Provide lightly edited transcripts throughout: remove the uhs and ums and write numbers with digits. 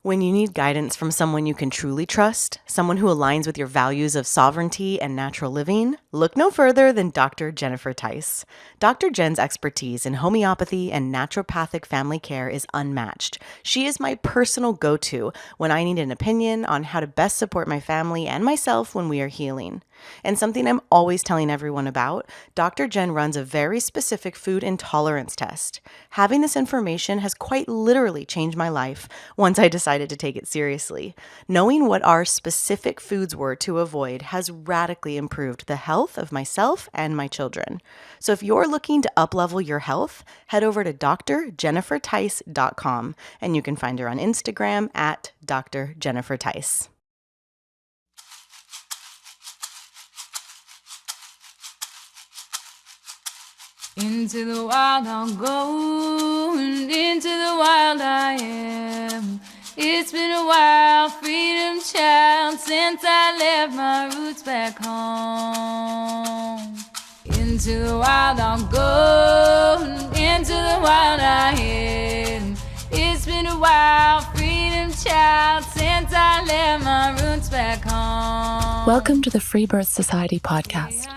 When you need guidance from someone you can truly trust, someone who aligns with your values of sovereignty and natural living, look no further than Dr. Jennifer Tice. Dr. Jen's expertise in homeopathy and naturopathic family care is unmatched. She is my personal go-to when I need an opinion on how to best support my family and myself when we are healing. And something I'm always telling everyone about, Dr. Jen runs a very specific food intolerance test. Having this information has quite literally changed my life once I decided to take it seriously. Knowing what our specific foods were to avoid has radically improved the health of myself and my children. So if you're looking to uplevel your health, head over to drjennifertice.com and you can find her on Instagram at Dr. Jennifer Tice. Into the wild I'll go, and into the wild I am. It's been a wild freedom child since I left my roots back home. Into the wild I'll go, and into the wild I am. It's been a wild freedom child since I left my roots back home. Welcome to the Freebirths Society podcast.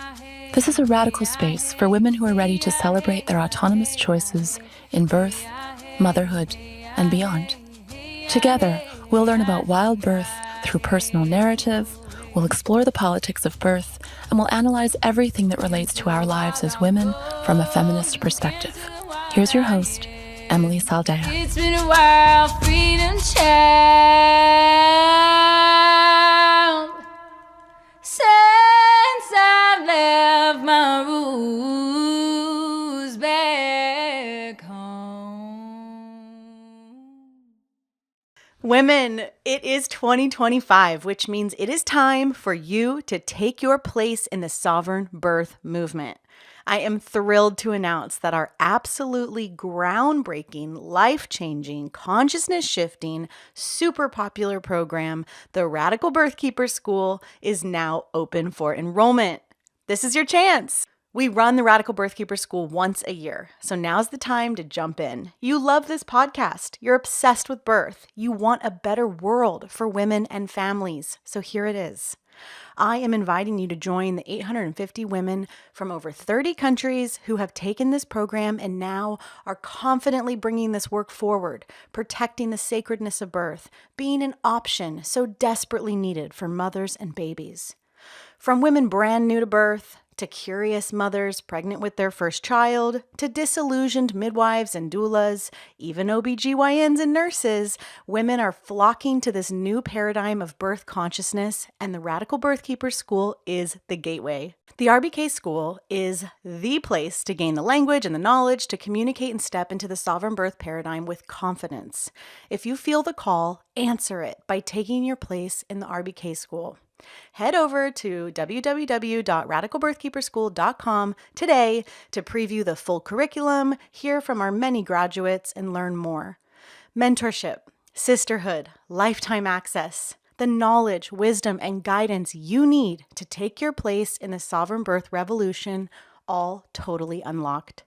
This is a radical space for women who are ready to celebrate their autonomous choices in birth, motherhood, and beyond. Together, we'll learn about wild birth through personal narrative, we'll explore the politics of birth, and we'll analyze everything that relates to our lives as women from a feminist perspective. Here's your host, Emily Saldea. It's been a wild freedom child since I left my roots back home. Women, it is 2025, which means it is time for you to take your place in the sovereign birth movement. I am thrilled to announce that our absolutely groundbreaking, life-changing, consciousness-shifting, super popular program, the Radical Birth Keeper School, is now open for enrollment. This is your chance. We run the Radical Birth Keeper School once a year, so now's the time to jump in. You love this podcast. You're obsessed with birth. You want a better world for women and families, so here it is. I am inviting you to join the 850 women from over 30 countries who have taken this program and now are confidently bringing this work forward, protecting the sacredness of birth, being an option so desperately needed for mothers and babies. From women brand new to birth, to curious mothers pregnant with their first child, to disillusioned midwives and doulas, even OBGYNs and nurses, women are flocking to this new paradigm of birth consciousness, and the Radical Birth Keeper School is the gateway. The RBK School is the place to gain the language and the knowledge to communicate and step into the sovereign birth paradigm with confidence. If you feel the call, answer it by taking your place in the RBK School. Head over to www.radicalbirthkeeperschool.com today to preview the full curriculum, hear from our many graduates, and learn more. Mentorship, sisterhood, lifetime access, the knowledge, wisdom, and guidance you need to take your place in the sovereign birth revolution, all totally unlocked.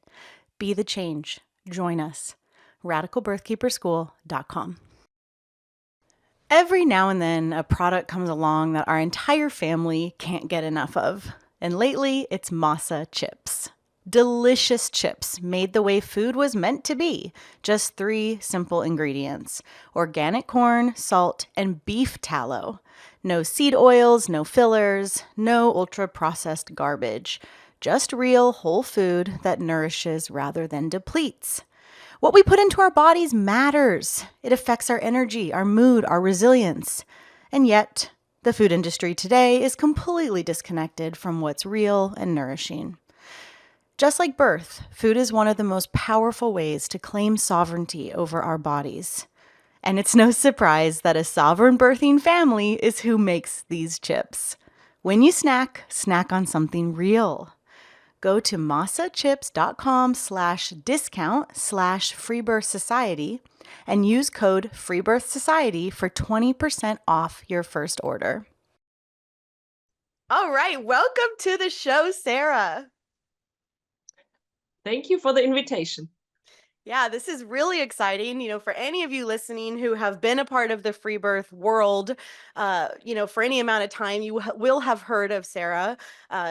Be the change. Join us. radicalbirthkeeperschool.com. Every now and then, a product comes along that our entire family can't get enough of. And lately, it's MASA Chips. Delicious chips made the way food was meant to be. Just 3 simple ingredients: organic corn, salt, and beef tallow. No seed oils, no fillers, no ultra-processed garbage. Just real whole food that nourishes rather than depletes. What we put into our bodies matters. It affects our energy, our mood, our resilience. And yet, the food industry today is completely disconnected from what's real and nourishing. Just like birth, food is one of the most powerful ways to claim sovereignty over our bodies. And it's no surprise that a sovereign birthing family is who makes these chips. When you snack, snack on something real. Go to masachips.com/discount/freebirthsociety and use code freebirthsociety for 20% off your first order. All right, welcome to the show, Sarah. Thank you for the invitation. Yeah, this is really exciting. For any of you listening who have been a part of the free birth world, for any amount of time, you will have heard of Sarah.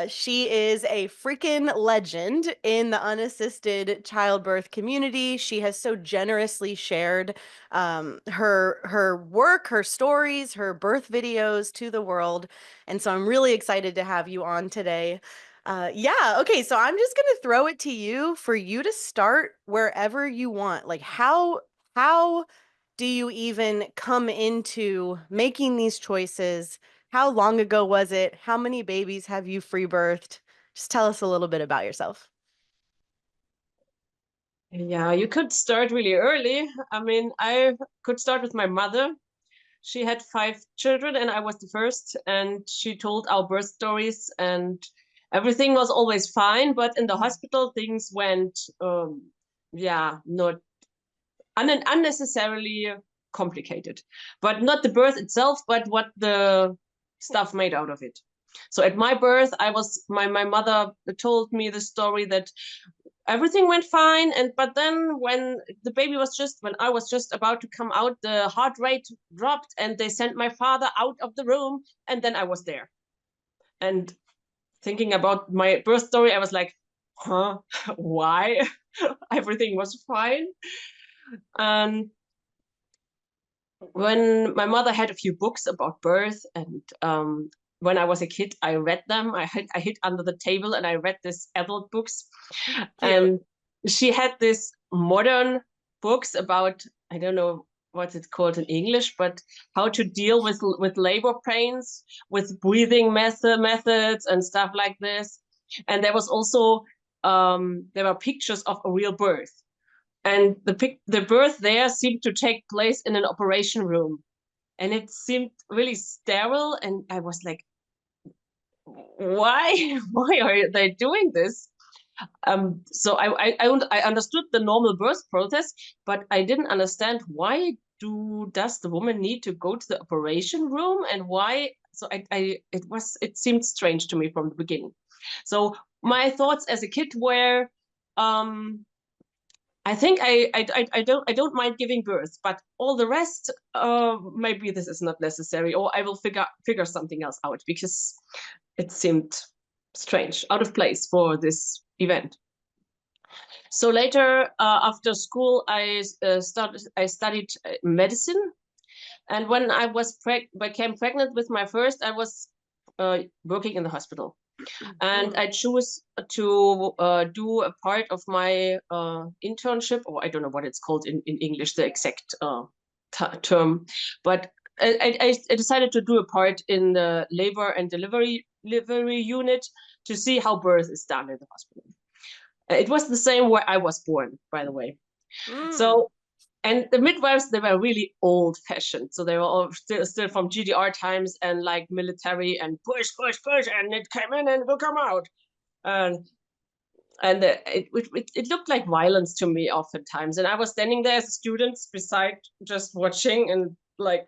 She is a freaking legend in the unassisted childbirth community. She has so generously shared her work, her stories, her birth videos to the world. And so I'm really excited to have you on today. Yeah, okay, so I'm just gonna throw it to you for you to start wherever you want. Like how do you even come into making these choices? How long ago was it? How many babies have you free birthed? Just tell us a little bit about yourself. Yeah, you could start really early. I mean, I could start with my mother. She had 5 children, and I was the first, and she told our birth stories, and everything was always fine. But in the hospital, things went, not unnecessarily complicated. But not the birth itself, but what the stuff made out of it. So at my birth, my mother told me the story that everything went fine, and but then when I was just about to come out, the heart rate dropped and they sent my father out of the room, and then I was there. And thinking about my birth story, I was like, huh, why? Everything was fine. And when my mother had a few books about birth, and when I was a kid, I read them. I hid under the table and I read these adult books. Cute. And she had this modern books about, I don't know what it's called in English, but how to deal with labor pains, with breathing methods and stuff like this. And there was also there were pictures of a real birth, and the birth there seemed to take place in an operation room, and it seemed really sterile. And I was like, why why are they doing this? So I understood the normal birth process, but I didn't understand why does the woman need to go to the operation room, and why. So it seemed strange to me from the beginning. So my thoughts as a kid were, I think I don't mind giving birth, but all the rest, maybe this is not necessary, or I will figure something else out, because it seemed strange, out of place for this event. So later, after school, I studied medicine, and when I became pregnant with my first, I was working in the hospital, and I chose to do a part of my internship, or I don't know what it's called in English, the exact term, but I decided to do a part in the labor and delivery unit to see how birth is done in the hospital. It was the same where I was born, by the way. So, and the midwives, they were really old fashioned. So they were all still from GDR times, and like military, and push, and it came in and it will come out. And it looked like violence to me oftentimes. And I was standing there as a student beside, just watching, and like,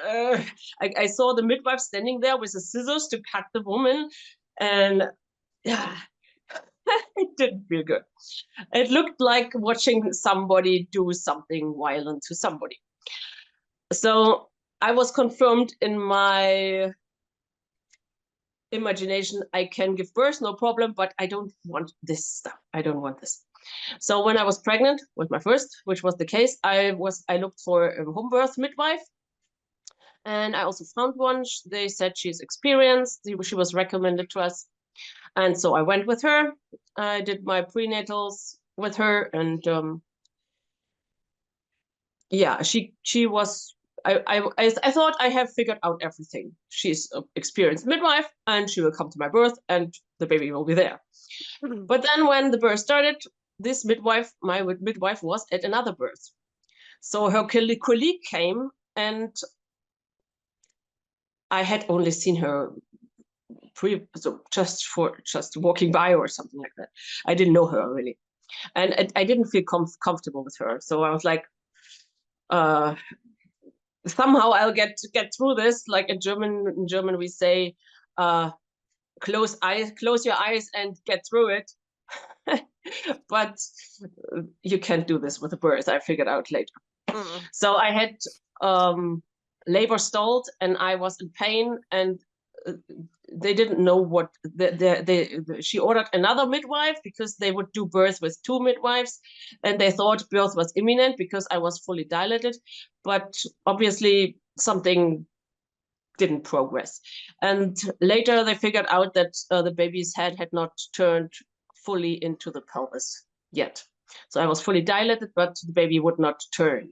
I saw the midwife standing there with the scissors to cut the woman. And yeah, it didn't feel good. It looked like watching somebody do something violent to somebody. So I was confirmed in my imagination, I can give birth, no problem, but I don't want this stuff. I don't want this. So when I was pregnant with my first, which was the case, I looked for a home birth midwife, and I also found one. They said she's experienced. She was recommended to us, and so I went with her. I did my prenatals with her, and yeah, she was. I thought I have figured out everything. She's an experienced midwife, and she will come to my birth, and the baby will be there. But then when the birth started, my midwife, was at another birth. So her colleague came, and I had only seen her just walking by or something like that. I didn't know her really, and I didn't feel comfortable with her. So I was like, somehow I'll get through this. Like in German we say, close your eyes and get through it. but you can't do this with a birth, I figured out later. Mm. So I had labor stalled and I was in pain, and they didn't know what she ordered another midwife because they would do birth with 2 midwives, and they thought birth was imminent because I was fully dilated, but obviously something didn't progress. And later they figured out that the baby's head had not turned fully into the pelvis yet. So I was fully dilated, but the baby would not turn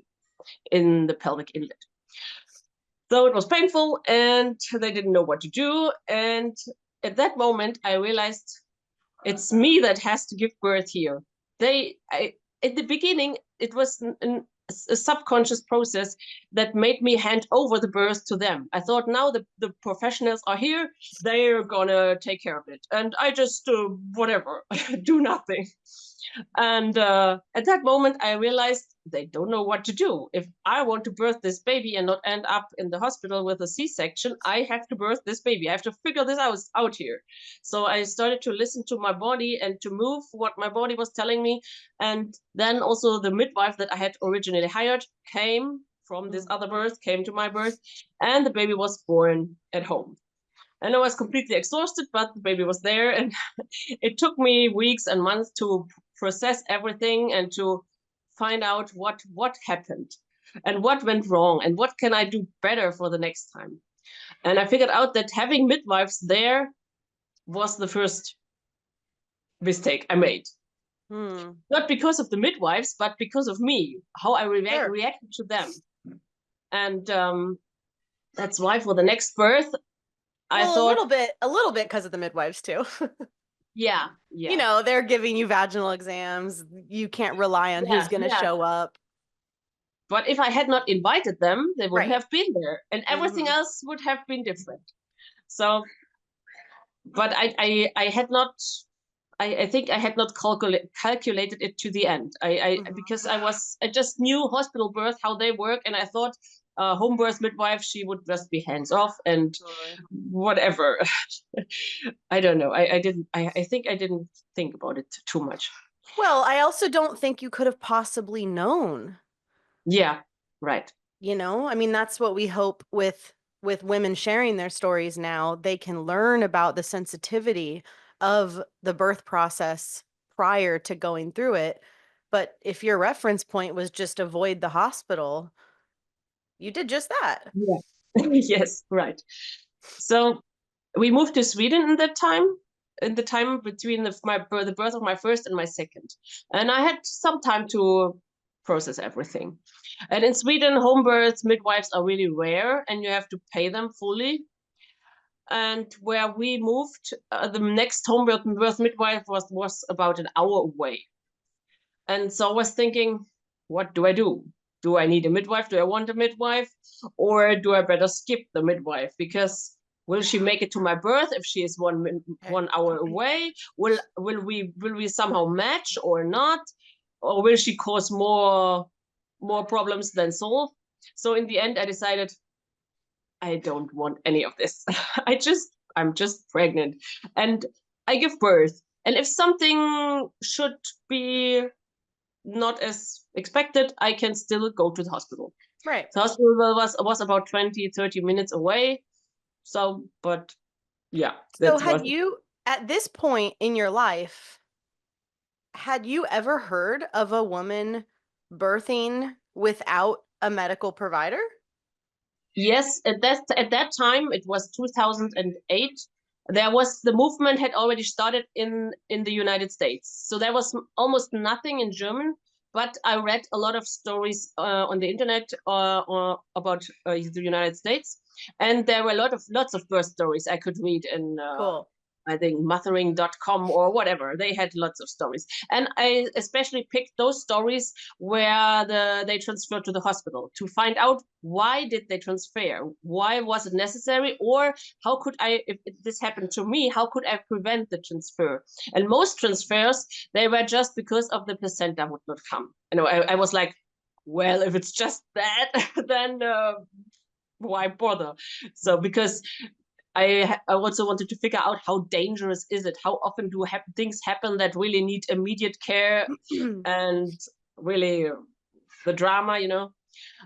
in the pelvic inlet. So it was painful and they didn't know what to do. And at that moment, I realized it's me that has to give birth here. At the beginning, it was a subconscious process that made me hand over the birth to them. I thought, now the professionals are here, they're gonna take care of it. And I just, whatever, do nothing. And at that moment, I realized they don't know what to do. If I want to birth this baby and not end up in the hospital with a C-section, I have to birth this baby. I have to figure this out here. So I started to listen to my body and to move what my body was telling me. And then also the midwife that I had originally hired came from this other birth, came to my birth, and the baby was born at home. And I was completely exhausted, but the baby was there. And it took me weeks and months to process everything and to find out what happened and what went wrong and what can I do better for the next time. And I figured out that having midwives there was the first mistake I made. Not because of the midwives, but because of me, how I reacted to them. And that's why for the next birth, I thought a little bit because of the midwives too. Yeah. You know, they're giving you vaginal exams. You can't rely on who's going to show up. But if I had not invited them, they would Right. have been there, and everything else would have been different. So, but I had not. I think I had not calculated it to the end. Because I just knew hospital birth, how they work, and I thought home birth midwife, she would just be hands off and whatever. I don't know. I think I didn't think about it too much. Well, I also don't think you could have possibly known. Yeah, right. You know, I mean, that's what we hope with women sharing their stories now. They can learn about the sensitivity of the birth process prior to going through it. But if your reference point was just avoid the hospital, you did just that. Yeah. Yes, right. So we moved to Sweden in that time, in the time between the birth of my first and my second. And I had some time to process everything. And in Sweden, home births, midwives are really rare and you have to pay them fully. And where we moved, the next home birth midwife was about an hour away. And so I was thinking, what do I do? Do I need a midwife? Do I want a midwife? Or do I better skip the midwife? Because will she make it to my birth if she is 1 hour away? Will we somehow match or not? Or will she cause more problems than solve? So in the end, I decided I don't want any of this. I'm just pregnant and I give birth. And if something should be not as expected, I can still go to the hospital. Right. The hospital was about 20-30 minutes away. So, but yeah. So had you, at this point in your life, had you ever heard of a woman birthing without a medical provider? Yes, at that time, it was 2008. The movement had already started in the United States. So there was almost nothing in German, but I read a lot of stories on the internet about the United States. And there were lots of birth stories I could read in Cool. I think mothering.com or whatever. They had lots of stories. And I especially picked those stories where they transferred to the hospital to find out why did they transfer? Why was it necessary? Or how could I, if this happened to me, how could I prevent the transfer? And most transfers, they were just because of the placenta would not come. You know, I was like, well, if it's just that, then why bother? So because I also wanted to figure out how dangerous is it? How often do things happen that really need immediate care and really the drama,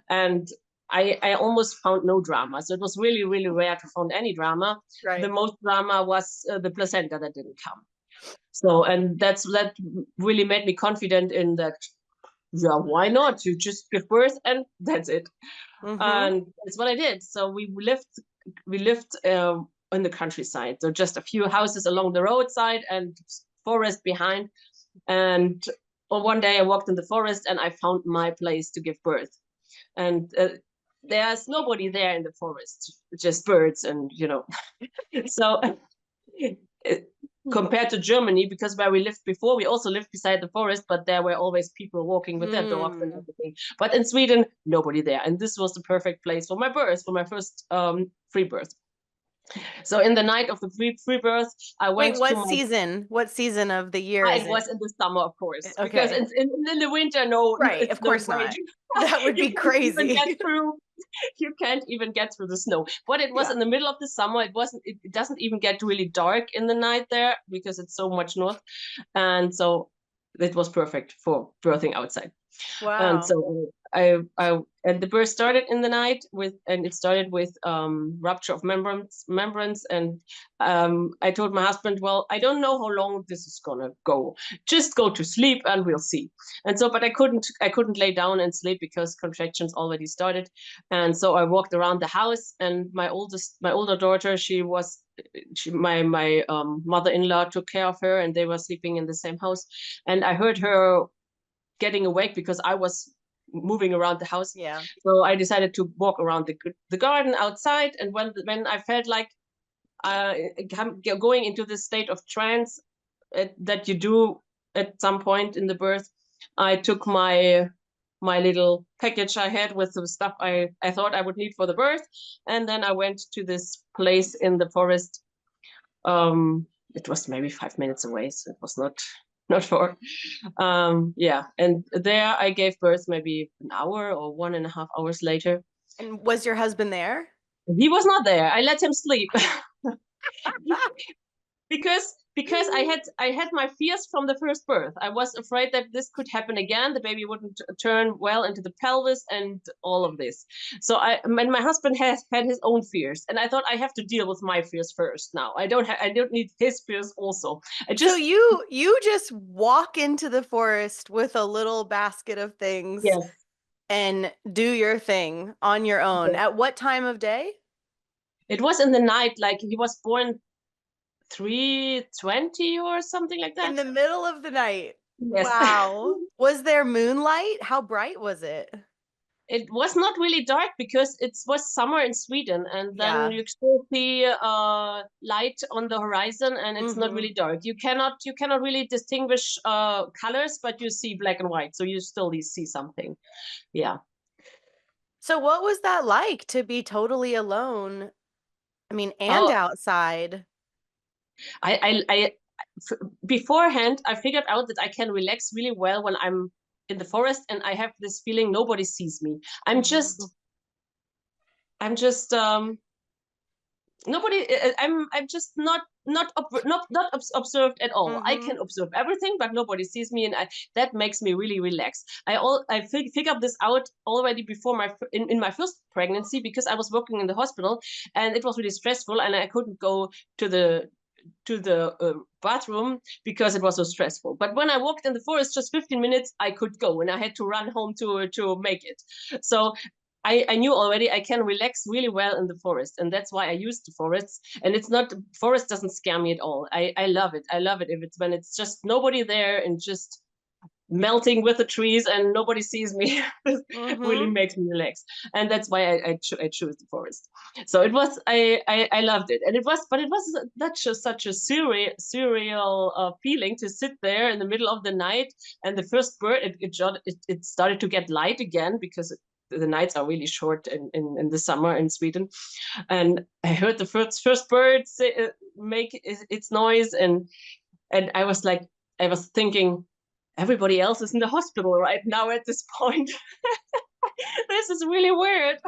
And I almost found no drama. So it was really, really rare to find any drama. Right. The most drama was the placenta that didn't come. So, and that really made me confident in that. Yeah, why not? You just give birth and that's it. And that's what I did. So we lived in the countryside. So just a few houses along the roadside and forest behind. And one day I walked in the forest and I found my place to give birth. And there's nobody there in the forest, just birds and, So compared to Germany, because where we lived before, we also lived beside the forest, but there were always people walking with their dogs and everything. But in Sweden, nobody there. And this was the perfect place for my birth, for my first free birth. So in the night of the free birth, I went. Wait, what season of the year is it? It was in the summer, of course, okay. Because in the winter, no, right, of course no not. That would be crazy. You can't even get through the snow. But it was in the middle of the summer. It doesn't even get really dark in the night there because it's so much north, and so it was perfect for birthing outside. Wow. And so and the birth started in the night and it started with rupture of membranes. And I told my husband, well, I don't know how long this is gonna go. Just go to sleep and we'll see. And so, but I couldn't lay down and sleep because contractions already started. And so I walked around the house, and my older daughter, my mother-in-law took care of her, and they were sleeping in the same house. And I heard her getting awake because I was moving around the house. Yeah. So I decided to walk around the garden outside. And when I felt like going into this state of trance that you do at some point in the birth, I took my little package I had with the stuff I thought I would need for the birth. And then I went to this place in the forest. It was maybe 5 minutes away, so it was not far. And there I gave birth maybe an hour or 1.5 hours later. And was your husband there? He was not there. I let him sleep. because I had my fears from the first birth. I was afraid that this could happen again. The baby wouldn't turn well into the pelvis and all of this. So my husband had his own fears, and I thought I have to deal with my fears first. Now I don't need his fears also. So you just walk into the forest with a little basket of things. Yes. And do your thing on your own. Yes. At what time of day? It was in the night. Like he was born 3:20 or something like that. In the middle of the night. Yes. Wow. Was there moonlight? How bright was it? It was not really dark because it was summer in Sweden, and then you still see light on the horizon, and it's not really dark. You cannot really distinguish colors, but you see black and white, so you still see something. Yeah. So what was that like to be totally alone? I mean, and outside. I beforehand I figured out that I can relax really well when I'm in the forest and I have this feeling nobody sees me. I'm just not observed at all. I can observe everything, but nobody sees me, and that makes me really relaxed. I figured this out already before in my first pregnancy, because I was working in the hospital and it was really stressful, and I couldn't go to the bathroom because it was so stressful. But when I walked in the forest, just 15 minutes, I could go, and I had to run home to make it. So I knew already I can relax really well in the forest, and that's why I use the forests. And forest doesn't scare me at all. I love it. I love it when it's just nobody there and just melting with the trees and nobody sees me. Really makes me relax, and that's why I choose the forest. So it was I loved it, and it was such a surreal feeling to sit there in the middle of the night, and the first bird it started to get light again, because the nights are really short in the summer in Sweden, and I heard the first bird make its noise, and I was thinking, everybody else is in the hospital right now at this point. This is really weird.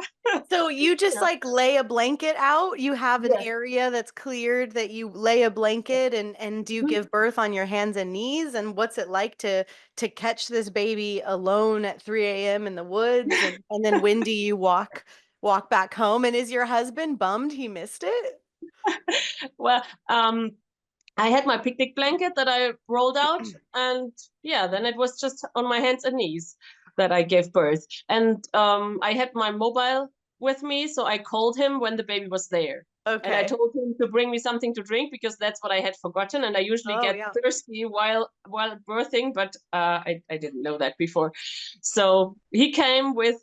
So So you just like lay a blanket out? You have an Yes. area that's cleared that you lay a blanket, and do you give birth on your hands and knees? And what's it like to catch this baby alone at 3 a.m. in the woods? And then when do you walk back home? And is your husband bummed he missed it? Well, I had my picnic blanket that I rolled out, and yeah, then it was just on my hands and knees that I gave birth. And I had my mobile with me, so I called him when the baby was there. And I Okay. told him to bring me something to drink because that's what I had forgotten. And I usually Oh get yeah. thirsty while birthing, but I didn't know that before. So he came with,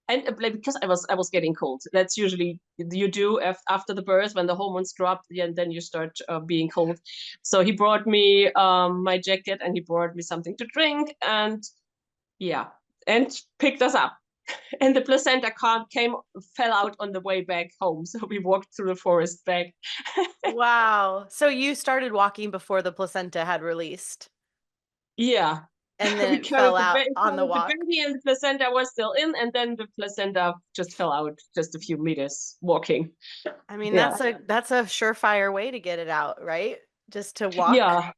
and because I was getting cold. That's usually you do after the birth when the hormones drop, and then you start being cold. So he brought me my jacket, and he brought me something to drink, and yeah, and picked us up. And the placenta fell out on the way back home. So we walked through the forest back. Wow. So you started walking before the placenta had released, Yeah. and then We it fell out on the carried the walk. baby, and the placenta was still in, and then the placenta just fell out just a few meters walking. I mean, Yeah. that's a surefire way to get it out, right? Just to walk. Yeah.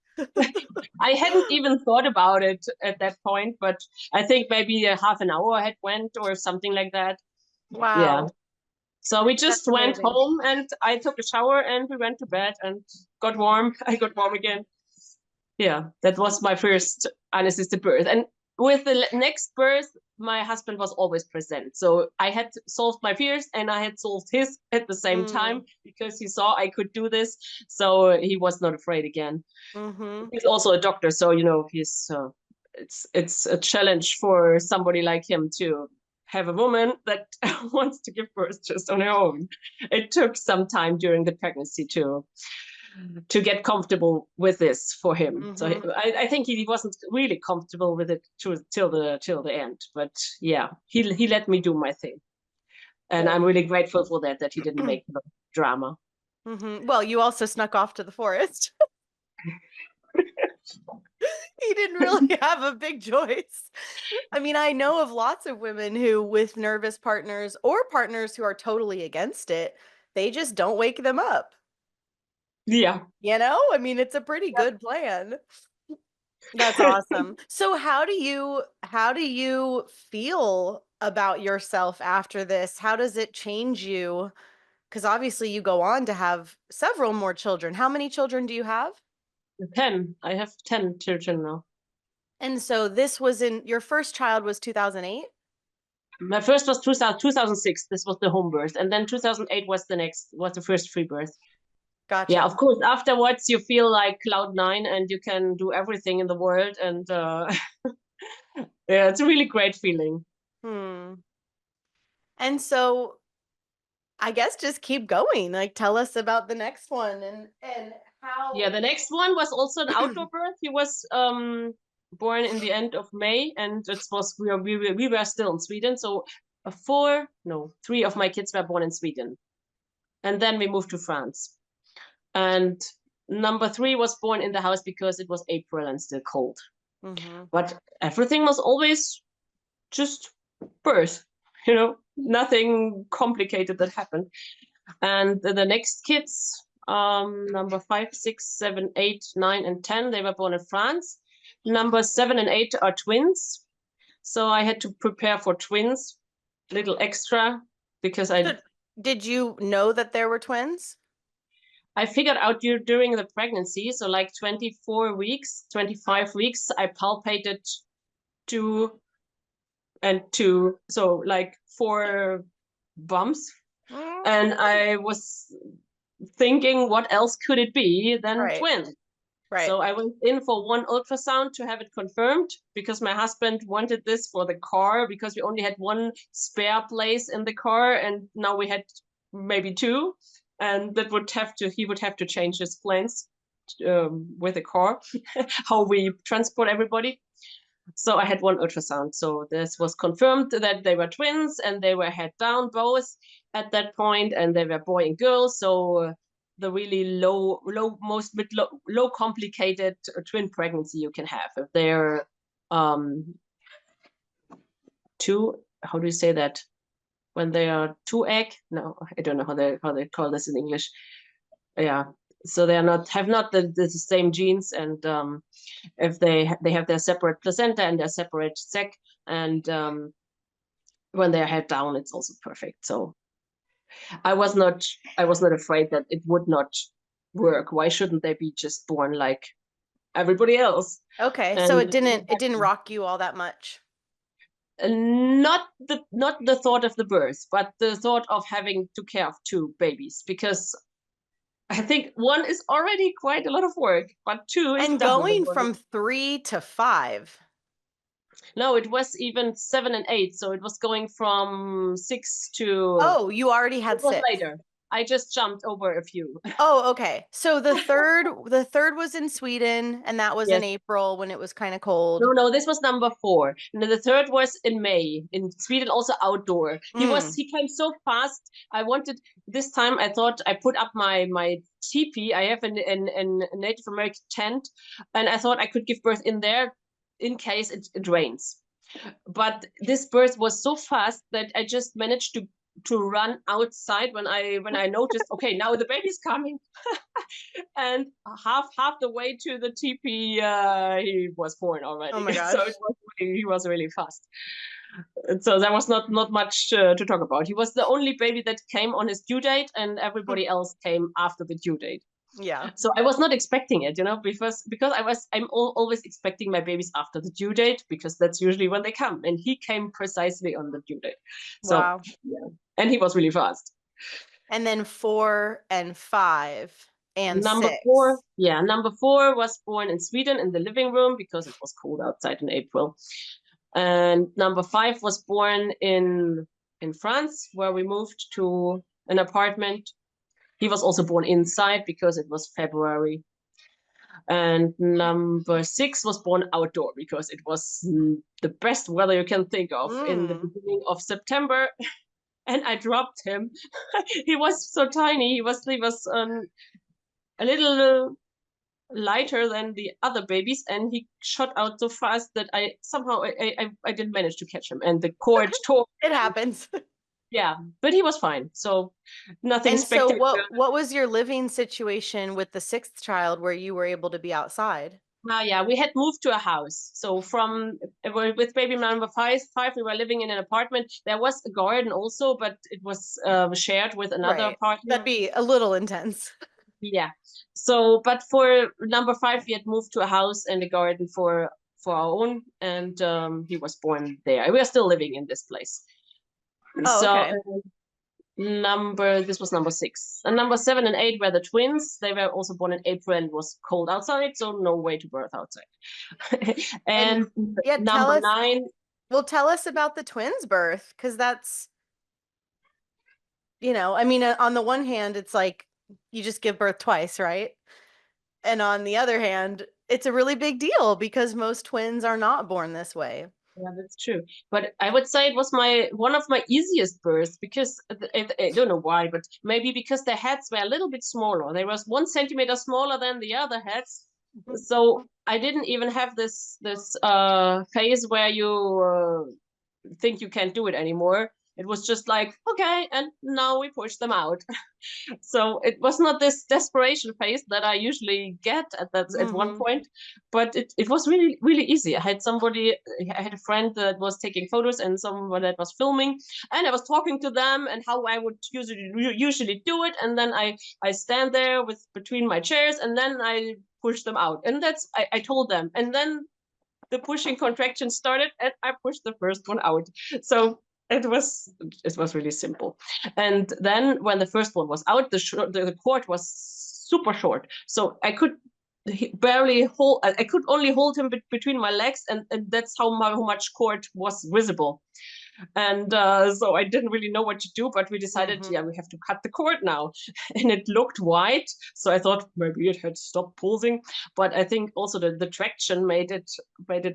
I hadn't even thought about it at that point, but I think maybe a half an hour had went or something like that. Yeah. Wow. So we That's just went amazing. home, and I took a shower, and we went to bed and got warm. I got warm again. Yeah, that was my first unassisted birth. And with the next birth, my husband was always present. So I had solved my fears, and I had solved his at the same time Mm. because he saw I could do this. So he was not afraid again. Mm-hmm. He's also a doctor, so he's it's a challenge for somebody like him to have a woman that wants to give birth just on her own. It took some time during the pregnancy to get comfortable with this for him. So Mm-hmm. I think he wasn't really comfortable with it till the end. But yeah, he let me do my thing, and I'm really grateful for that he didn't make the drama. Mm-hmm. Well, you also snuck off to the forest. He didn't really have a big choice. I mean, I know of lots of women who, with nervous partners or partners who are totally against it, they just don't wake them up. Yeah. I mean, it's a pretty good plan. That's awesome. So how do you feel about yourself after this? How does it change you? Because obviously you go on to have several more children. How many children do you have? 10. I have 10 children now. And so this was in your first child was 2008? My first was 2006. This was the home birth, and then 2008 was the first free birth. Yeah, Gotcha. of course. Afterwards, you feel like cloud nine, and you can do everything in the world, and yeah, it's a really great feeling. Hmm. And so I guess just keep going. Like tell us about the next one and Yeah, how the next one was also an outdoor birth. He was born in the end of May, and we were still in Sweden. So three of my kids were born in Sweden, and then we moved to France. And number three was born in the house because it was April and still cold. Mhm. But everything was always just birth, nothing complicated that happened. And the next kids, number 5, 6, 7, 8, 9, and 10, they were born in France. Number 7 and 8 are twins. So I had to prepare for twins, little extra, because So did you know that there were twins? I figured out during the pregnancy, so like 24 weeks, 25 weeks, I palpated 2 and 2, so like 4 bumps. And I was thinking, what else could it be than Right. twins? Right. So I went in for one ultrasound to have it confirmed because my husband wanted this for the car because we only had one spare place in the car, and now we had maybe 2, and he would have to change his plans with the car, how we transport everybody. So I had one ultrasound. So this was confirmed that they were twins, and they were head down both at that point, and they were boy and girl. So the really low complicated twin pregnancy you can have if they're two. How do you say that? when they are 2 egg. No, I don't know how they call this in English. Yeah, so they are have not the same genes, and if they have their separate placenta and their separate sac, and when they're head down, it's also perfect. So I was not afraid that it would not work. Why shouldn't they be just born like everybody else? Okay, And so it didn't rock you all that much. not the thought of the birth, but the thought of having to care of 2 babies, because I think 1 is already quite a lot of work, but 2 is And double the going work. from 3 to 5. No, it was even 7 and 8, so it was going from 6 to. Oh, you already had It was 6. later. I just jumped over a few. Oh, okay. So the third was in Sweden, and that was Yes. in April when it was kind of cold. No, this was number 4. And the third was in May in Sweden, also outdoor. He came so fast. I wanted this time. I thought I put up my teepee. I have a Native American tent, and I thought I could give birth in there in case it rains. But this birth was so fast that I just managed to run outside when I noticed, okay, now the baby's coming. And half the way to the teepee, he was born already. Oh my gosh. So he was really fast. And so there was not much to talk about. He was the only baby that came on his due date, and everybody else came after the due date. Yeah. So I was not expecting it, because I'm always expecting my babies after the due date, because that's usually when they come, and he came precisely on the due date. So Wow. yeah, and he was really fast. And then 4 and 5 and Number 6. 4, yeah, number 4 was born in Sweden in the living room because it was cold outside in April, and number 5 was born in France, where we moved to an apartment. He was also born inside because it was February. And number 6 was born outdoor because it was the best weather you can think of in the beginning of September. And I dropped him. He was so tiny. He was a little lighter than the other babies, and he shot out so fast that I somehow I didn't manage to catch him, and the cord tore. It happens. Yeah, but he was fine. So nothing And so spectacular. what was your living situation with the 6th child where you were able to be outside? Yeah, we had moved to a house. So with baby number five, we were living in an apartment. There was a garden also, but it was shared with another apartment. That'd be a little intense. Yeah. So, but for number 5, we had moved to a house and a garden for our own, and he was born there. We are still living in this place. Oh, so, okay. This was number 6, and number 7 and 8 were the twins. They were also born in April, and it was cold outside, so no way to birth outside. and yeah, number 9. Well, tell us about the twins' birth, because that's, I mean, on the one hand, it's like you just give birth twice, right? And on the other hand, it's a really big deal because most twins are not born this way. Yeah, that's true. But I would say it was one of my easiest births, because I don't know why, but maybe because the heads were a little bit smaller. They was 1 centimeter smaller than the other heads. So I didn't even have this phase where you think you can't do it anymore. It was just like, okay, and now we push them out. So it was not this desperation phase that I usually get at one point, but it was really, really easy. I had a friend that was taking photos and someone that was filming, and I was talking to them and how I would usually do it. And then I stand there between my chairs, and then I push them out. And I told them. And then the pushing contraction started, and I pushed the first one out. So it was really simple. And then when the first one was out, the cord was super short, so I could barely hold. I could only hold him between my legs, and that's how much cord was visible. And so I didn't really know what to do, but we decided, we have to cut the cord now. And it looked wide, so I thought maybe it had stopped pulsing. But I think also the traction made it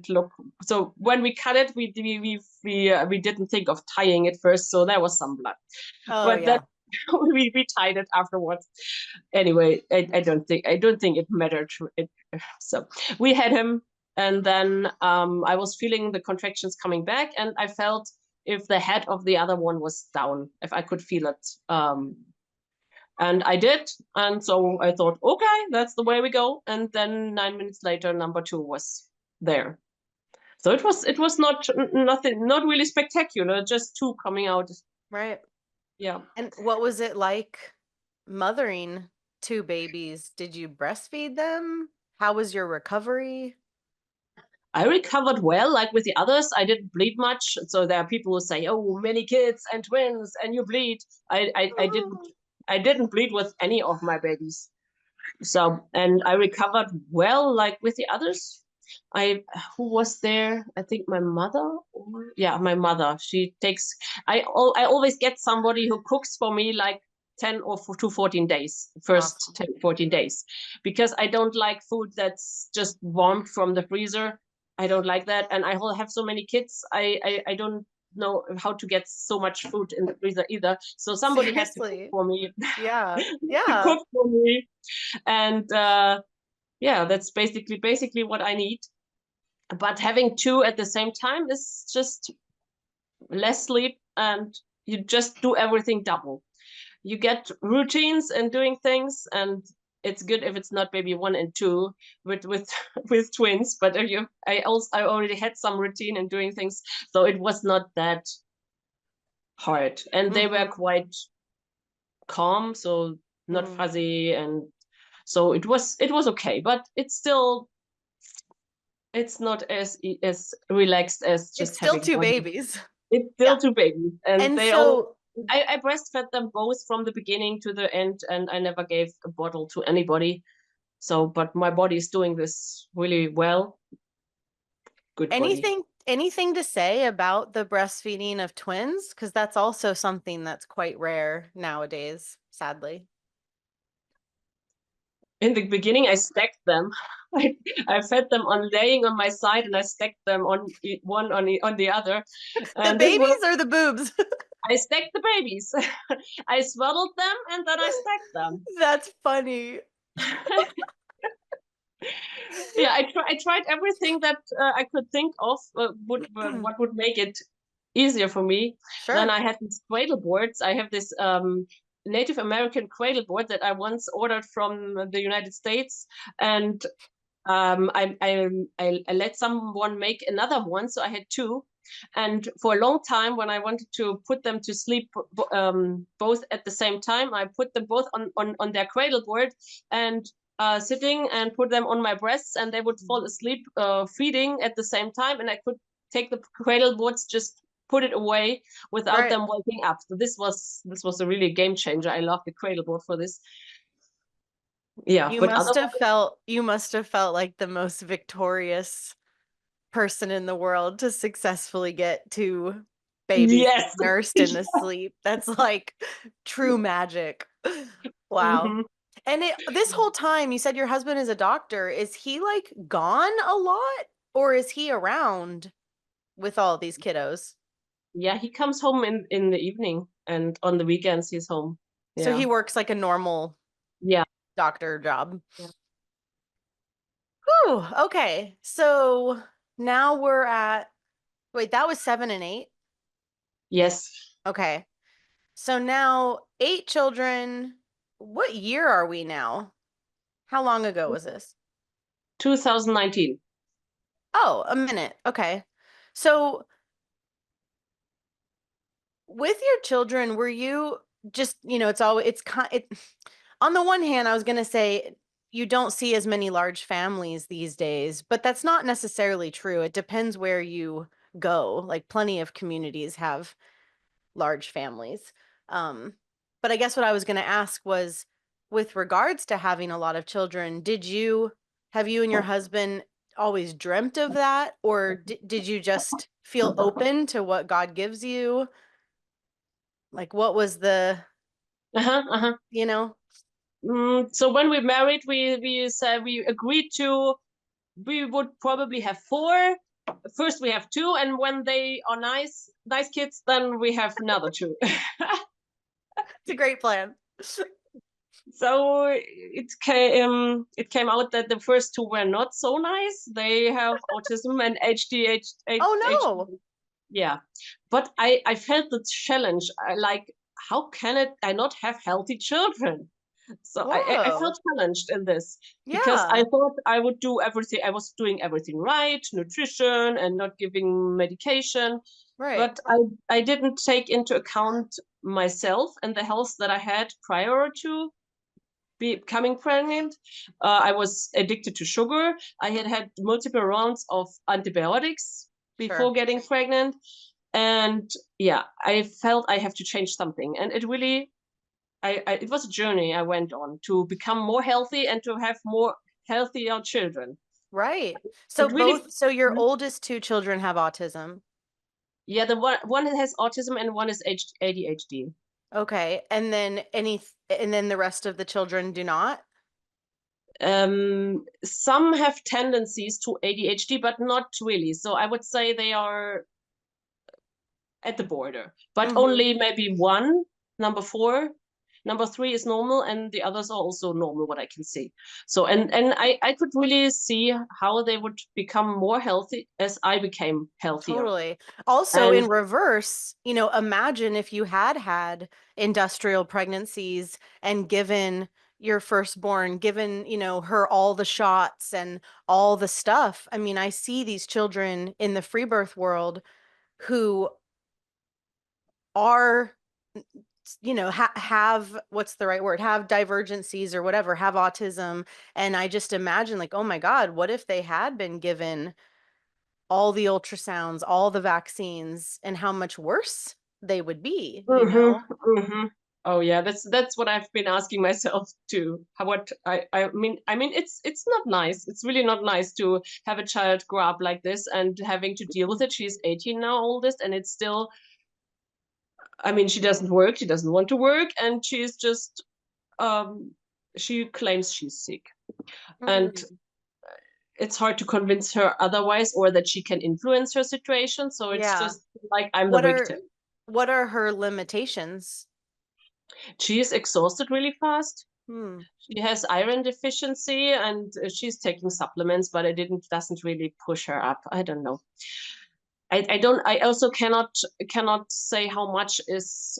look. So when we cut it, we didn't think of tying it first, so there was some blood. Oh, but yeah. that we tied it afterwards. Anyway, I don't think it mattered. So we had him, and then I was feeling the contractions coming back, and I felt if the head of the other one was down, if I could feel it. And I did. And so I thought, okay, that's the way we go. And then 9 minutes later, number 2 was there. So it was not really spectacular, just 2 coming out. Right. Yeah. And what was it like mothering 2 babies? Did you breastfeed them? How was your recovery? I recovered well, like with the others. I didn't bleed much. So there are people who say, "Oh, many kids and twins, and you bleed." I didn't bleed with any of my babies. So, and I recovered well, like with the others. Who was there? I think my mother. Yeah, my mother. She takes. I always get somebody who cooks for me, like 10 or to 14 days, first Awesome. 10, 14 days, because I don't like food that's just warmed from the freezer. I don't like that. And I have so many kids. I don't know how to get so much food in the freezer either. So somebody has to cook Seriously. for me. Yeah. To Yeah. cook for me. And yeah, that's basically what I need. But having 2 at the same time is just less sleep, and you just do everything double. You get routines and doing things, and it's good if it's not baby 1 and 2 with with twins. But if I already had some routine and doing things, so it was not that hard, and they were quite calm, so not fuzzy, and so it was okay. But it's not as relaxed as just It's still having 2 one. babies. It's Yeah. still 2 babies, and And they all. so I breastfed them both from the beginning to the end, and I never gave a bottle to anybody. So, but my body is doing this really well. Good body. anything to say about the breastfeeding of twins? Because that's also something that's quite rare nowadays, sadly. In the beginning, I stacked them. I fed them on laying on my side, and I stacked them on one on the other. The And it was, babies or the boobs? I stacked the babies. I swaddled them, and then I stacked them. That's funny. Yeah, I tried everything that I could think of what would make it easier for me. Then Sure. I had these cradle boards. I have this Native American cradle board that I once ordered from the United States, and I let someone make another one, so I had 2. And for a long time, when I wanted to put them to sleep both at the same time, I put them both on their cradle board and sitting, and put them on my breasts, and they would fall asleep feeding at the same time, and I could take the cradle boards, just put it away without Right. them waking up. So this was a really game changer. I love the cradle board for this. Yeah, You but must have otherwise, felt like the most victorious person in the world to successfully get 2 babies yes. nursed into sleep. That's like true magic. Wow. Mhm. And this whole time you said your husband is a doctor. Is he like gone a lot or is he around with all these kiddos? Yeah, he comes home in the evening, and on the weekends he's home. So Yeah. he works like a normal Yeah. doctor job. Yeah. Whew, okay. So now we're at, wait, that was 7 and 8? Yes. Okay. So now 8 children. What year are we now? How long ago was this? 2019. Oh, a minute. Okay. So with your children, were you just, it's always, on the one hand, I was going to say you don't see as many large families these days, but that's not necessarily true. It depends where you go. Like plenty of communities have large families. Um, but I guess what I was going to ask was with regards to having a lot of children, have you and your husband always dreamt of that? Or did you just feel open to what God gives you? Like, what was the, Uh-huh. Uh-huh. you know? So when we married, we said we agreed to we would probably have 4. First we have 2, and when they are nice kids, then we have another 2. It's a great plan. So it came out that the first 2 were not so nice. They have autism and Oh, no. yeah. But I felt the challenge. Like, how can I not have healthy children? So I Whoa. felt challenged in this because I Yeah. thought I would do everything. I was doing everything right, nutrition and not giving medication. Right. But I didn't take into account myself and the health that I had prior to becoming pregnant. I was addicted to sugar. I had had multiple rounds of antibiotics before Sure. getting pregnant. And yeah, I felt I have to change something. And it really, it was a journey I went on to become more healthy and to have more healthier children. Right. So And really, so your oldest two children have autism. yeah, the one has autism and one is ADHD. Okay. And then the rest of the children do not? Some have tendencies to ADHD, but not really. So I would say they are at the border, but Mm-hmm. only maybe one, number 4. Number 3 is normal, and the others are also normal, what I can see. So, and I could really see how they would become more healthy as I became healthier. Totally. Also, in And reverse, imagine if you had had industrial pregnancies and given your firstborn, given, her all the shots and all the stuff. I mean, I see these children in the free birth world who are, have what's the right word? Have divergencies or whatever, have autism. And I just imagine, like, oh my God, what if they had been given all the ultrasounds, all the vaccines, and how much worse they would be, mm-hmm. Oh yeah, that's what I've been asking myself too. How what I mean it's not nice. It's really not nice to have a child grow up like this and having to deal with it. She's 18 now, oldest, and it's still, I mean, she doesn't work, she doesn't want to work, and she's just um she claims she's sick. And Mhm. it's hard to convince her otherwise, or that she can influence her situation. So it's Yeah. just like I'm the What victim. are what are her limitations? She is exhausted really fast. Hmm. She has iron deficiency, and she's taking supplements, but it didn't doesn't really push her up. I don't know. I don't. I also cannot say how much is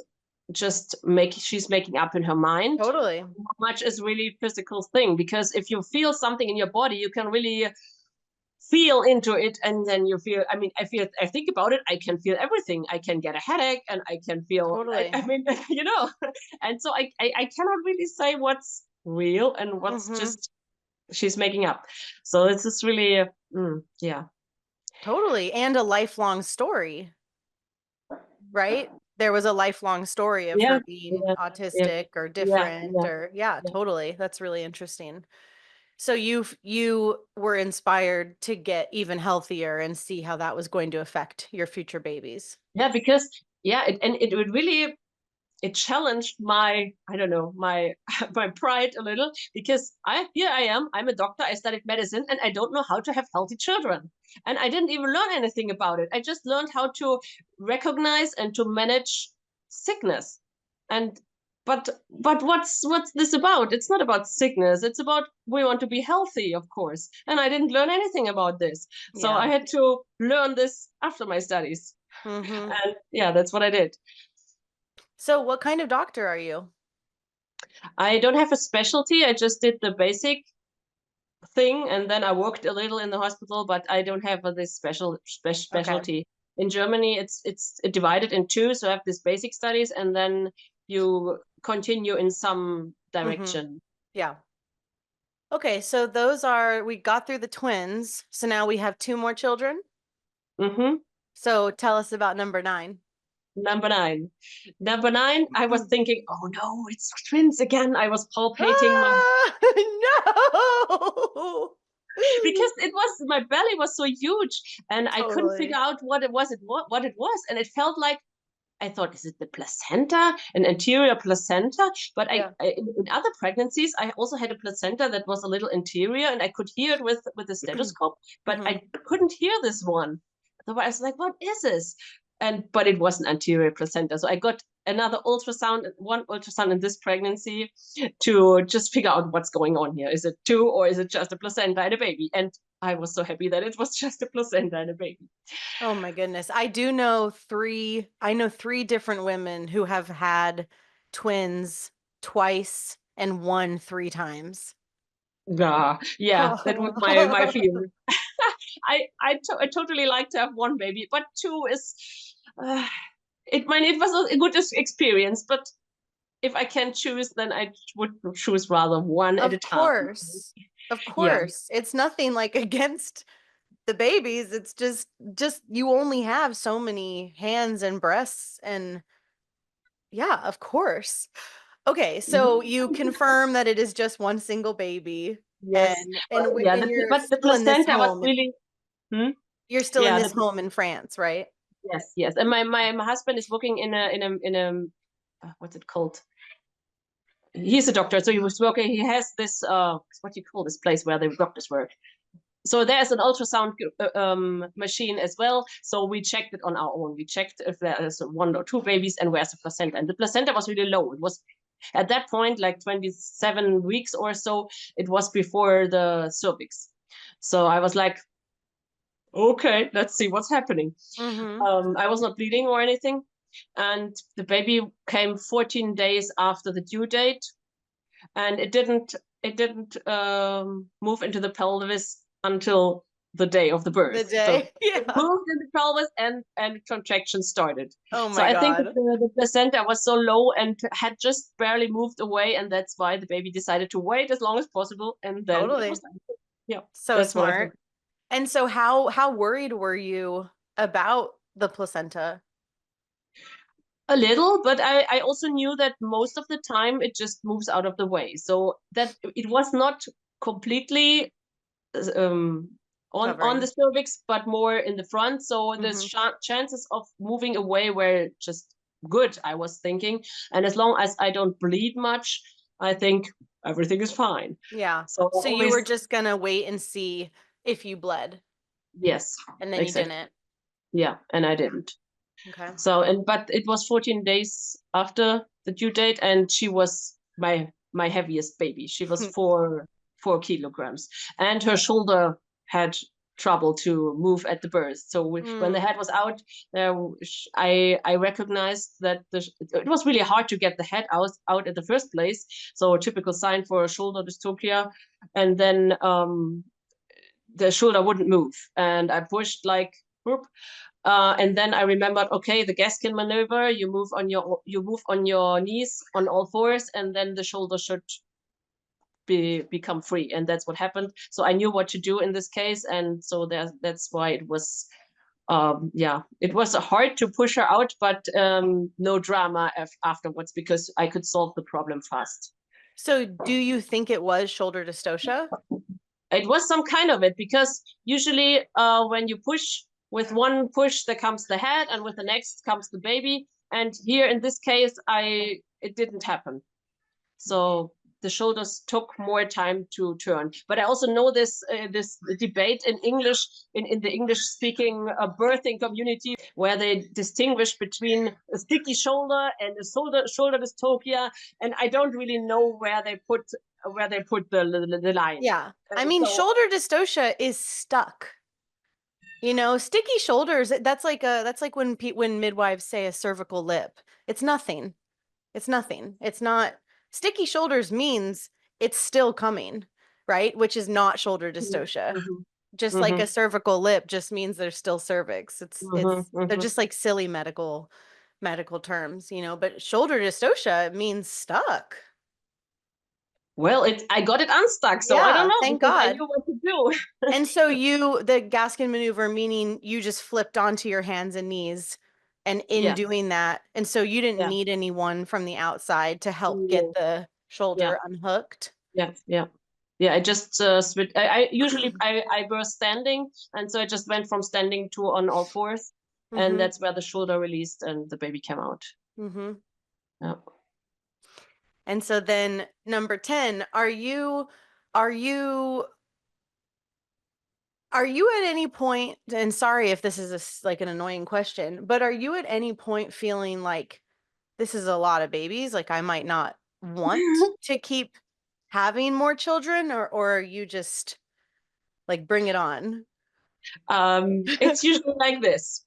just she's making up in her mind. Totally. How much is really physical thing, because if you feel something in your body, you can really feel into it, and then you feel, I mean, I think about it, I can feel everything. I can get a headache, and I can feel, Totally. I mean, and so I cannot really say what's real and what's Mm-hmm. just she's making up. So this is really yeah. Totally. And a lifelong story, right? There was a lifelong story of Yeah, her being yeah, yeah, autistic or yeah, different yeah, or yeah, yeah. totally. That's really interesting. So you were inspired to get even healthier and see how that was going to affect your future babies. Yeah, because and it would really, it challenged my, I don't know, my my pride a little, because I'm a doctor, I studied medicine, and I don't know how to have healthy children, and I didn't even learn anything about it. I just learned how to recognize and to manage sickness. And but what's this about? It's not about sickness, it's about, we want to be healthy, of course, and I didn't learn anything about this. So Yeah. I had to learn this after my studies. Mm-hmm. And yeah, that's what I did. So what kind of doctor are you? I don't have a specialty. I just did the basic thing, and then I worked a little in the hospital, but I don't have this Okay. specialty. In Germany, it's divided in two. So I have this basic studies, and then you continue in some Mm-hmm. direction. Yeah. Okay, so we got through the twins. So now we have two more children. Mm-hmm. So tell us about number 9. Number 9. Number 9, I was thinking, oh no, it's twins again. I was palpating my, Ah, no. because it was, my belly was so huge, and I couldn't figure Totally. out what it was, and it felt like, I thought, is it the placenta, an anterior placenta? But Yeah. in other pregnancies, I also had a placenta that was a little anterior, and I could hear it with the stethoscope, but Hmm. I couldn't hear this one. So I was like, what is this? But it was an anterior placenta. So I got another ultrasound, one ultrasound in this pregnancy to just figure out what's going on here. Is it two or is it just a placenta and a baby? And I was so happy that it was just a placenta and a baby. Oh my goodness. I know three different women who have had twins twice and one 3 times. Yeah, that was my fear. I totally like to have one baby, but two is it was a good experience, but if I can choose, then I would choose rather one at a Of time. course. Of Yeah. course. It's nothing like against the babies. It's just you only have so many hands and breasts and yeah, of course. Okay, so you confirm that it is just one single baby Yes. Yeah, and you're but the still in this placenta was home. really. Hmm? You're still in Yeah, this home in France, right? yes, yes. And my husband is working in a what's it called? He's a doctor, so he was working. He has this what do you call this place where the doctors work? So there's an ultrasound machine as well. So we checked it on our own. We checked if there is one or two babies and where's the placenta. And the placenta was really low. It was at that point like 27 weeks or so. It was before the cervix. So I was like, okay, let's see what's happening. Mm-hmm. I was not bleeding or anything. And the baby came 14 days after the due date. And it didn't move into the pelvis until the day of the The birth. So day. it Yeah. moved in the pelvis and contractions started. Oh So my I think God. the placenta was so low and had just barely moved away, and that's why the baby decided to wait as long as possible, and then it was Totally. done. Yeah, So that's what I think. smart. And so how worried were you about the placenta? A little, but I also knew that most of the time it just moves out of the way. So that it was not completely um, on the Covering. cervix, but more in the front. So the Mm-hmm. chances of moving away were just good, I was thinking. And as long as I don't bleed much, I think everything is fine. Yeah. So So you always, were just gonna wait and see if you bled, yes, and then you exactly. didn't. Yeah, and I didn't. Okay. So but it was 14 days after the due date, and she was my heaviest baby. She was 4 kilograms, and her shoulder had trouble to move at the birth. So when the Mm. head was out, I recognized that it was really hard to get the head out at the first place. So a typical sign for a shoulder dystocia, and then the shoulder wouldn't move, and I pushed like. Whoop, and then I remembered, okay, the Gaskin maneuver. You move on your knees on all fours, and then the shoulder should become free, and that's what happened. So I knew what to do in this case, and so that's why it was. Yeah, it was hard to push her out, but no drama afterwards because I could solve the problem fast. So do you think it was shoulder dystocia? It was some kind of it because usually when you push with one push there comes the head and with the next comes the baby, and here in this case it didn't happen, so the shoulders took more time to turn. But I also know this debate in English, in the English speaking birthing community, where they distinguish between a sticky shoulder and a shoulder dystocia, and I don't really know where they put the line. Yeah. I mean, So shoulder dystocia is stuck. You know, sticky shoulders, that's like when midwives say a cervical lip. It's nothing. It's nothing. It's not sticky shoulders means it's still coming, right? Which is not shoulder dystocia. mhm, Just like a mhm, cervical lip just means there's still cervix. mhm, They're mhm. just like silly medical terms, but shoulder dystocia means stuck. Well, I got it unstuck, so I don't Yeah, know thank because I God. knew what to do. And so the Gaskin maneuver, meaning you just flipped onto your hands and knees, and in Yeah, doing that, and so you didn't yeah, need anyone from the outside to help get no, the yeah, shoulder unhooked. yeah, yeah. Yeah, I just switch. I usually I were standing, and so I just went from standing to on all fours, and Mm-hmm. that's where the shoulder released and the baby came out. Mm-hmm. Yeah. And so then number 10, are you are you at any point, and sorry if this is like an annoying question, but are you at any point feeling like this is a lot of babies. Like I might not want to keep having more children, or you just like bring it on? It's usually like this.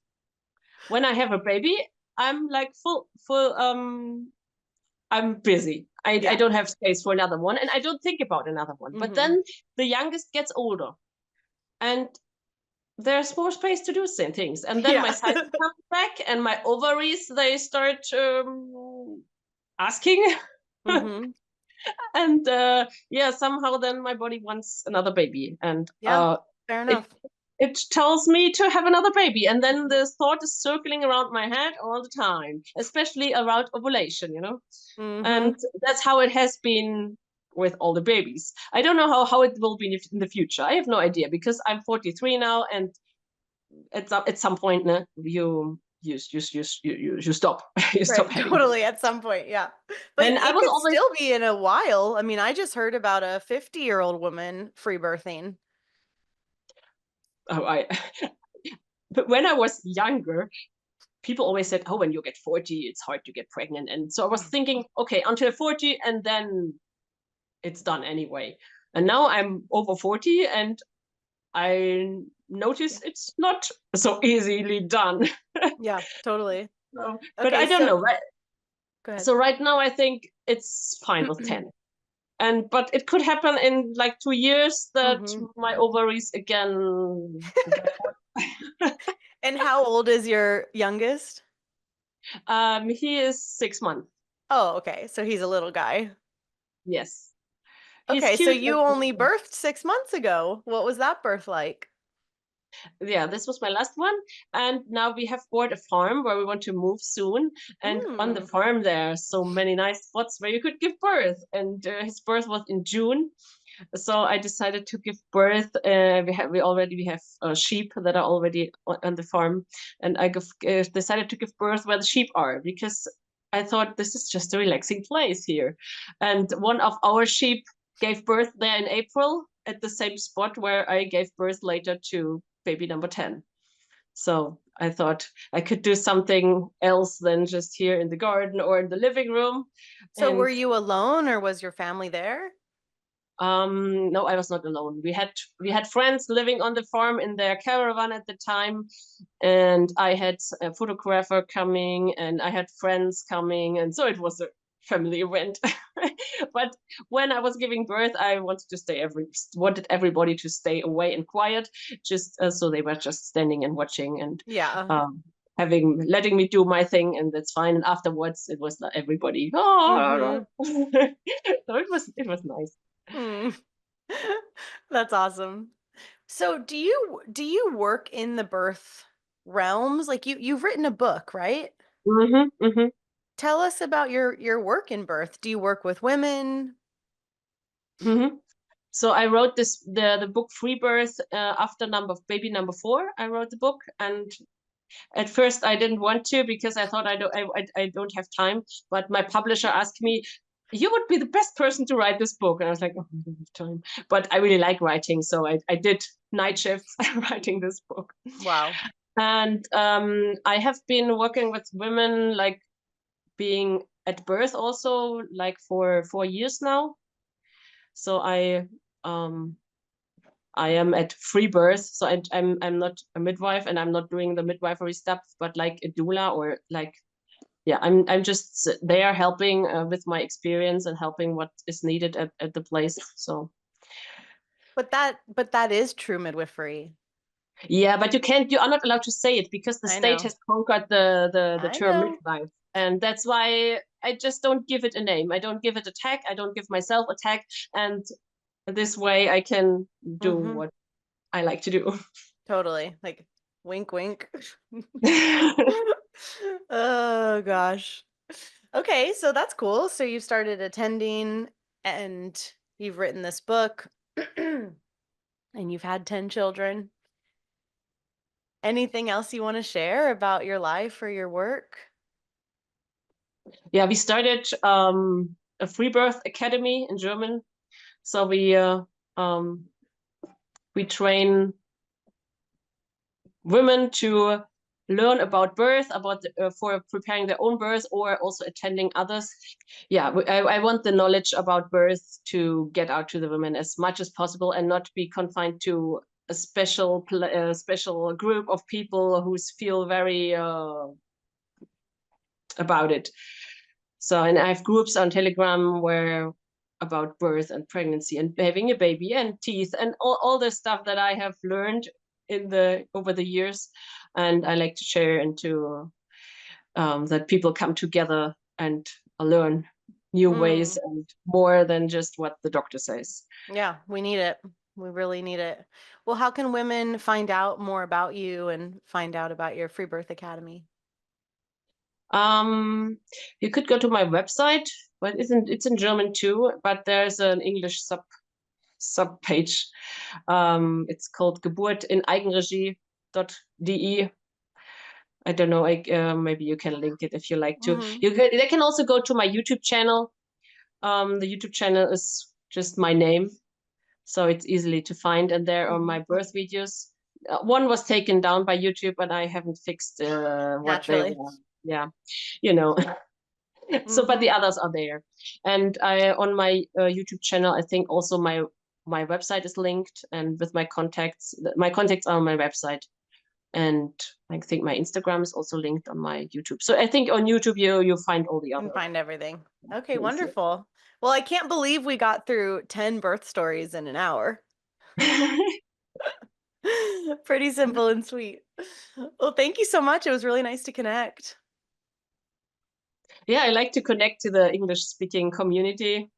When I have a baby, I'm like full I'm busy. I Yeah. don't have space for another one and I don't think about another one. But Mm-hmm. then the youngest gets older and there's more space to do same things. And then my Yeah. cycle comes back and my ovaries, they start asking. Mm-hmm. And yeah, somehow then my body wants another baby. And Yeah. Fair it enough. it tells me to have another baby. And then the thought is circling around my head all the time, especially around ovulation, you know? Mm-hmm. And that's how it has been with all the babies. I don't know how it will be in the future. I have no idea because I'm 43 now, and at some point, you stop you stop Right. having. Totally. At some point. Yeah. But And I it was could always still be in a while. I mean, I just heard about a 50-year-old woman free birthing. oh, I but when I was younger, people always said, "Oh, when you get 40, it's hard to get pregnant." And so I was thinking, okay, until 40, and then it's done anyway. And now I'm over 40, and I Yeah. notice it's not so easily done. Yeah, totally. But Okay, I don't so know. Right? go ahead. So right now, I think it's fine with 10. And but it could happen in like 2 years that Mm-hmm. my ovaries again get And how old is your youngest? he is 6 months. Oh, okay. So he's a little guy. Yes. He's Okay, so cute. you only birthed 6 months ago. What was that birth like? Yeah, this was my last one. And now we have bought a farm where we want to move soon. And on the Hmm. farm, there are so many nice spots where you could give birth. And his birth was in June. So I decided to give birth. We have sheep that are already on the farm. And I decided to give birth where the sheep are because I thought this is just a relaxing place here. And one of our sheep gave birth there in April at the same spot where I gave birth later to baby number 10. So I thought I could do something else than just here in the garden or in the living room. So were And you alone or was your family there? no, I was not alone. We had friends living on the farm in their caravan at the time, and I had a photographer coming, and I had friends coming, and so it was a family event. But when I was giving birth, I wanted everybody to stay away and quiet, just so they were just standing and watching and Yeah. um, letting me do my thing, and that's fine. And afterwards, it was like everybody. Mm-hmm. So it was nice. Hmm. That's awesome. So do you work in the birth realms? Like you've written a book, right? Hmm. Hmm. Tell us about your work in birth. Do you work with women? Hmm. So I wrote the book Freebirth after baby number 4. I wrote the book, and at first I didn't want to because I thought I don't have time. But my publisher asked me, "You would be the best person to write this book," and I was like, "Oh, I don't have time." But I really like writing, so I did night shifts writing this book. Wow. And I have been working with women, like being at birth also, like for 4 years now. So um I am at Freebirths, so I'm not a midwife and I'm not doing the midwifery stuff, but like a doula or like yeah, I'm just there helping with my experience and helping what is needed at the place. So But that is true midwifery. yeah, but you are not allowed to say it because the I state know. has conquered the I term know. midwife, and that's why I just don't give it a name. I don't give it a tag. I don't give myself a tag, and this way I can do Mhm. what I like to do. Totally. Like wink wink. Oh gosh. Okay, so that's cool. So you started attending and you've written this book and you've had 10 children. Anything else you want to share about your life or your work? Yeah, we started a free birth academy in German. So we train women to learn about birth, about for preparing their own birth, or also attending others. Yeah, I want the knowledge about birth to get out to the women as much as possible, and not be confined to a special group of people who feel very about it. So, and I have groups on Telegram where about birth and pregnancy and having a baby and teeth and all the stuff that I have learned over the years, and I like to share into that people come together and learn new ways and more than just what the doctor says. Yeah, we need it. We really need it. Well, how can women find out more about you and find out about your Free Birth Academy? You could go to my website, but it's in German too, but there's an English sub page. It's called Geburt in Eigenregie.de. I don't know, maybe you can link it if you like to. They can also go to my YouTube channel. The YouTube channel is just my name, so it's easily to find, and there are my birth videos. One was taken down by YouTube, but I haven't fixed what they were. Yeah, you know. So, but the others are there, and on my YouTube channel, I think also my website is linked, and with my contacts are on my website, and I think my Instagram is also linked on my YouTube. So I think on YouTube you find all the other. You can find everything. Okay, wonderful. Well, I can't believe we got through 10 birth stories in an hour. Pretty simple and sweet. Well, thank you so much. It was really nice to connect. Yeah, I like to connect to the English-speaking community.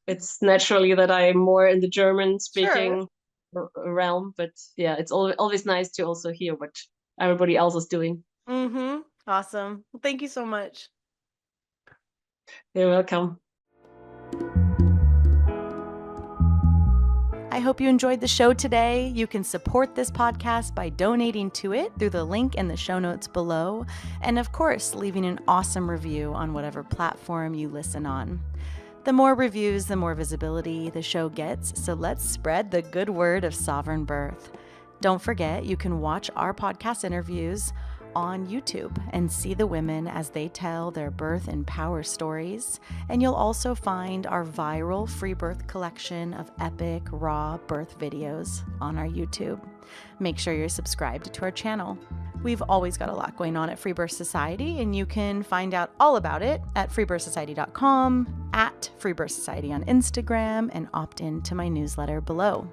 It's naturally that I'm more in the German-speaking realm, but yeah, it's always nice to also hear what everybody else is doing. Awesome. Well, thank you so much. You're welcome. I hope you enjoyed the show today. You can support this podcast by donating to it through the link in the show notes below. And of course, leaving an awesome review on whatever platform you listen on. The more reviews, the more visibility the show gets. So let's spread the good word of sovereign birth. Don't forget, you can watch our podcast interviews on YouTube and see the women as they tell their birth and power stories. And you'll also find our viral free birth collection of epic raw birth videos on our YouTube. Make sure you're subscribed to our channel. We've always got a lot going on at Freebirth Society, and you can find out all about it at freebirthsociety.com, at Freebirth Society on Instagram, and opt in to my newsletter below.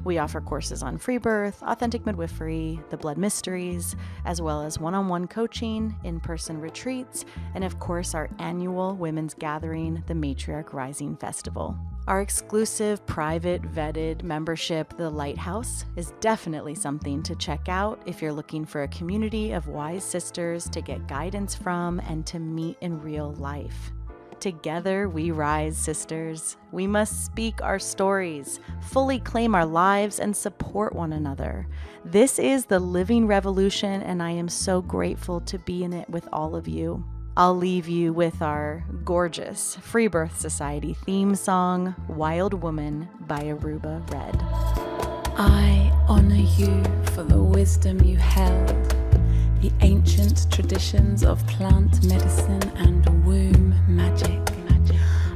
We offer courses on free birth, authentic midwifery, the blood mysteries, as well as one-on-one coaching, in-person retreats, and of course our annual women's gathering, the Matriarch Rising Festival. Our exclusive, private, vetted membership, The Lighthouse, is definitely something to check out if you're looking for a community of wise sisters to get guidance from and to meet in real life. Together we rise, sisters. We must speak our stories, fully claim our lives, and support one another. This is the living revolution, and I am so grateful to be in it with all of you. I'll leave you with our gorgeous Free Birth Society theme song, Wild Woman by Aruba Red. I honor you for the wisdom you held, the ancient traditions of plant medicine and womb magic.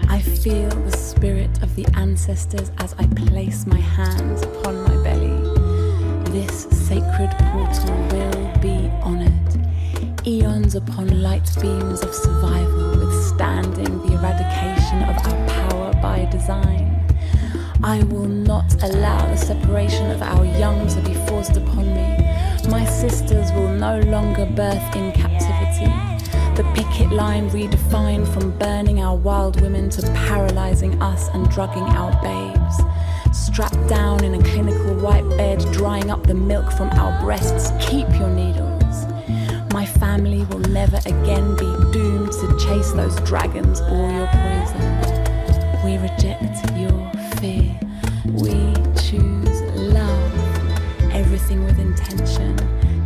I feel the spirit of the ancestors as I place my hands upon my belly. This sacred portal will be honored. Eons upon light beams of survival, withstanding the eradication of our power by design. I will not allow the separation of our young to be forced upon me. My sisters will no longer birth in captivity. The picket line redefined from burning our wild women to paralyzing us and drugging our babes. Strapped down in a clinical white bed, drying up the milk from our breasts. Keep your needles. My family will never again be doomed to chase those dragons or your poison. We reject your fear. We choose love. Everything with intention.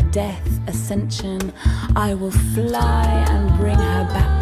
Death, ascension. I will fly and bring her back